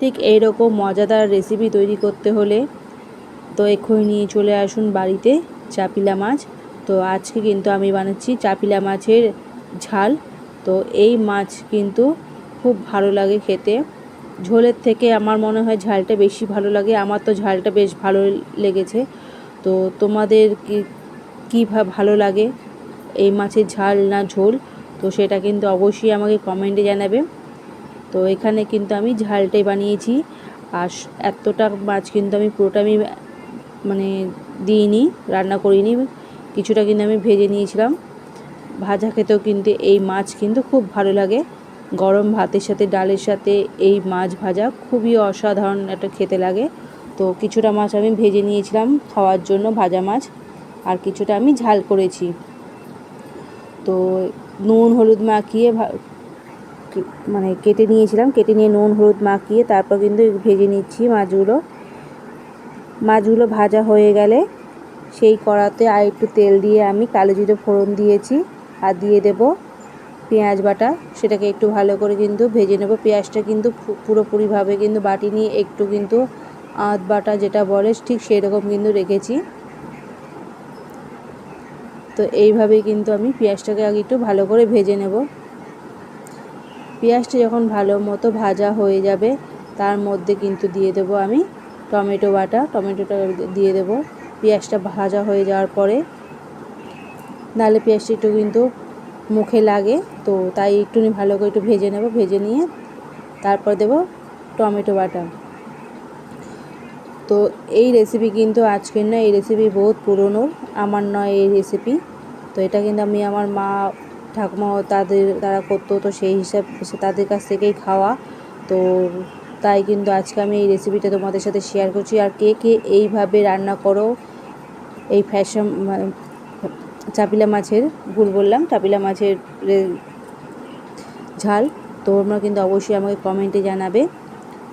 ঠিক এইরকম মজাদার রেসিপি তৈরি করতে হলে তো এক্ষুনি নিয়ে চলে আসুন বাড়িতে চাপিলা মাছ। তো আজকে কিন্তু আমি বানাচ্ছি চাপিলা মাছের ঝাল। তো এই মাছ কিন্তু খুব ভালো লাগে খেতে, ঝোলের থেকে আমার মনে হয় ঝালটা বেশি ভালো লাগে। আমার তো ঝালটা বেশ ভালো লেগেছে। তো তোমাদের কী ভালো লাগে, এই মাছের ঝাল না ঝোল? তো সেটা কিন্তু অবশ্যই আমাকে কমেন্টে জানাবে। তো এখানে কিন্তু আমি ঝালটাই বানিয়েছি, আর এতটা মাছ কিন্তু আমি পুরোটা আমি মানে দিইনি, রান্না করিনি, কিছুটা কিন্তু আমি ভেজে নিয়েছিলাম। ভাজা খেতেও কিন্তু এই মাছ কিন্তু খুব ভালো লাগে, গরম ভাতের সাথে ডালের সাথে এই মাছ ভাজা খুবই অসাধারণ একটা খেতে লাগে। তো কিছুটা মাছ আমি ভেজে নিয়েছিলাম খাওয়ার জন্য, ভাজা মাছ, আর কিছুটা আমি ঝাল করেছি। তো নুন হলুদ মাখিয়ে মানে কেটে নিয়েছিলাম, কেটে নিয়ে নুন হলুদ মাখিয়ে তারপর কিন্তু ভেজে নিচ্ছি মাছগুলো ভাজা হয়ে গেলে সেই কড়াতে আর একটু তেল দিয়ে আমি কালো জিরে ফোড়ন দিয়েছি, আর দিয়ে দেব পেঁয়াজ বাটা। সেটাকে একটু ভালো করে কিন্তু ভেজে নেব। পেঁয়াজটা কিন্তু পুরোপুরিভাবে কিন্তু বাটিনি, একটু কিন্তু আধ বাটা যেটা বলে ঠিক সেই রকম কিন্তু রেখেছি। তো এইভাবেই কিন্তু আমি পেঁয়াজটাকে আগে একটু ভালো করে ভেজে নেব। পেঁয়াজটা যখন ভালো মতো ভাজা হয়ে যাবে তার মধ্যে কিন্তু দিয়ে দেব আমি টমেটো বাটা, টমেটোটা দিয়ে দেব পেঁয়াজটা ভাজা হয়ে যাওয়ার পরে, নাহলে পেঁয়াজটা একটু কিন্তু মুখে লাগে। তো তাই একটুখানি ভালো করে একটু ভেজে নেব, ভেজে নিয়ে তারপর দেব টমেটো বাটা। তো এই রেসিপি কিন্তু আজকের নয়, এই রেসিপি বহুত পুরনো, আমার নয় এই রেসিপি। তো এটা কিন্তু আমি আমার মা ঠাকুমা তারা করতো, তো সেই হিসাব তাদের কাছ থেকেই খাওয়া। তো তাই কিন্তু আজকে আমি এই রেসিপিটা তোমাদের সাথে শেয়ার করছি। আর কে কে এইভাবে রান্না করো এই চাপিলা মাছের, ভুল বললাম, চাপিলা মাছের ঝাল, তোমরা কিন্তু অবশ্যই আমাকে কমেন্টে জানাবে।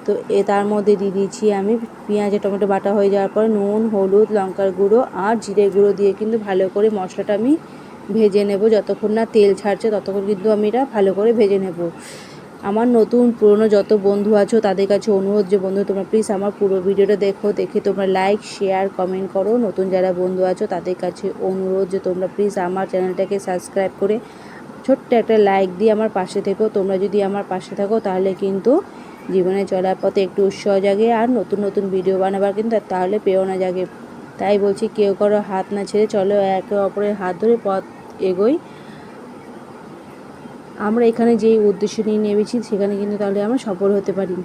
তো তার মধ্যে দিয়ে দিয়েছি আমি পেঁয়াজ টমেটো বাটা হয়ে যাওয়ার পর নুন হলুদ লঙ্কার গুঁড়ো আর জিরে গুঁড়ো দিয়ে কিন্তু ভালো করে মশলাটা আমি ভেজে নেব। যতক্ষণ না তেল ছাড়ছে ততক্ষণ কিন্তু আমি এটা ভালো করে ভেজে নেব। আমার নতুন পুরনো যত বন্ধু আছো তাদের কাছে অনুরোধ যে বন্ধু তোমরা প্লিজ আমার পুরো ভিডিওটা দেখে তোমরা লাইক শেয়ার কমেন্ট করো। নতুন যারা বন্ধু আছো তাদের কাছে অনুরোধ যে তোমরা প্লিজ আমার চ্যানেলটাকে সাবস্ক্রাইব করে ছোট্ট একটা লাইক দিয়ে আমার পাশে থেকো। তোমরা যদি আমার পাশে থাকো তাহলে কিন্তু জীবনে চলার পথে একটু উৎসাহ জাগে, আর নতুন নতুন ভিডিও বানাবার কিন্তু তাহলে প্রেরণা জাগে। তাই বলছি কেউ কারো হাত না ছেড়ে চলো একে অপরের হাত ধরে পথ এগোই। আমরা এখানে যেই উদ্দেশ্য নিয়ে নেমেছি সেখানে কিন্তু তাহলে আমরা সফল হতে পারি।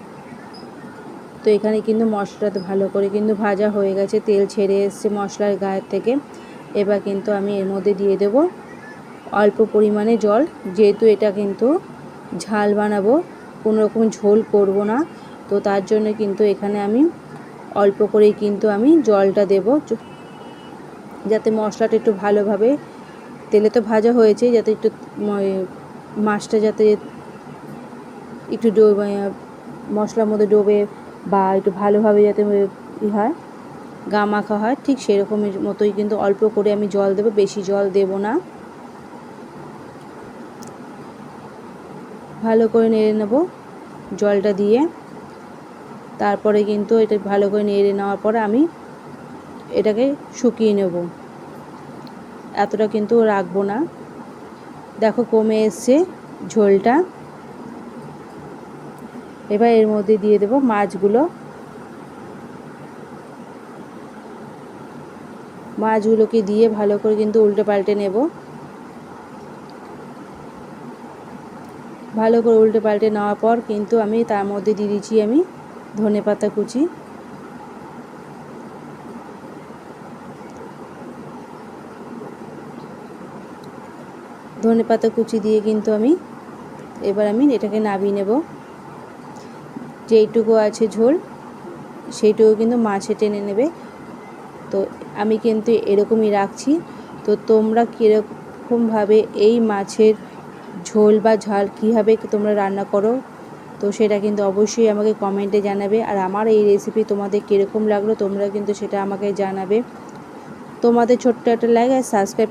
তো এখানে কিন্তু মশলাটা ভালো করে কিন্তু ভাজা হয়ে গেছে, তেল ছেড়ে এসছে মশলার গায়ের থেকে। এবার কিন্তু আমি এর মধ্যে দিয়ে দেব অল্প পরিমাণে জল, যেহেতু এটা কিন্তু ঝাল বানাবো, কোনো রকম ঝোল করব না। তো তার জন্য কিন্তু এখানে আমি অল্প করেই কিন্তু আমি জলটা দেব, যাতে মশলাটা একটু ভালোভাবে, তেলে তো ভাজা হয়েছে, যাতে একটু মাছটা যাতে একটু মশলার মধ্যে ডোবে বা একটু ভালোভাবে যাতে হয়, গা মাখা হয়, ঠিক সেরকমের মতোই কিন্তু অল্প করে আমি জল দেব, বেশি জল দেব না। ভালো করে নেড়ে নেব জলটা দিয়ে। তারপরে কিন্তু এটা ভালো করে নেড়ে নেওয়ার পরে আমি এটাকে শুকিয়ে নেব, এতটা কিন্তু রাখবো না। দেখো কমে এসছে ঝোলটা। এবার এর মধ্যে দিয়ে দেব মাছগুলোকে দিয়ে ভালো করে কিন্তু উল্টে পাল্টে নেব। ভালো করে উল্টে পাল্টে নেওয়ার পর কিন্তু আমি তার মধ্যে দিয়ে দিচ্ছি আমি ধনেপাতা কুচি। ধনেপাতা কুচি দিয়ে কিন্তু এবার আমি এটাকে নামিয়ে নেব। যেইটুকু আছে ঝোল সেইটুকু কিন্তু মাছে টেনে নেবে। তো আমি কিন্তু এরকমই রাখছি। তো তোমরা কীরকমভাবে এই মাছের ঝোল বা ঝাল কীভাবে তোমরা রান্না করো, তো সেটা কিন্তু অবশ্যই আমাকে কমেন্টে জানাবে। আর আমার এই রেসিপি তোমাদের কীরকম লাগলো তোমরা কিন্তু সেটা আমাকে জানাবে। তোমাদের ছোট্ট একটা লাইক আর সাবস্ক্রাইব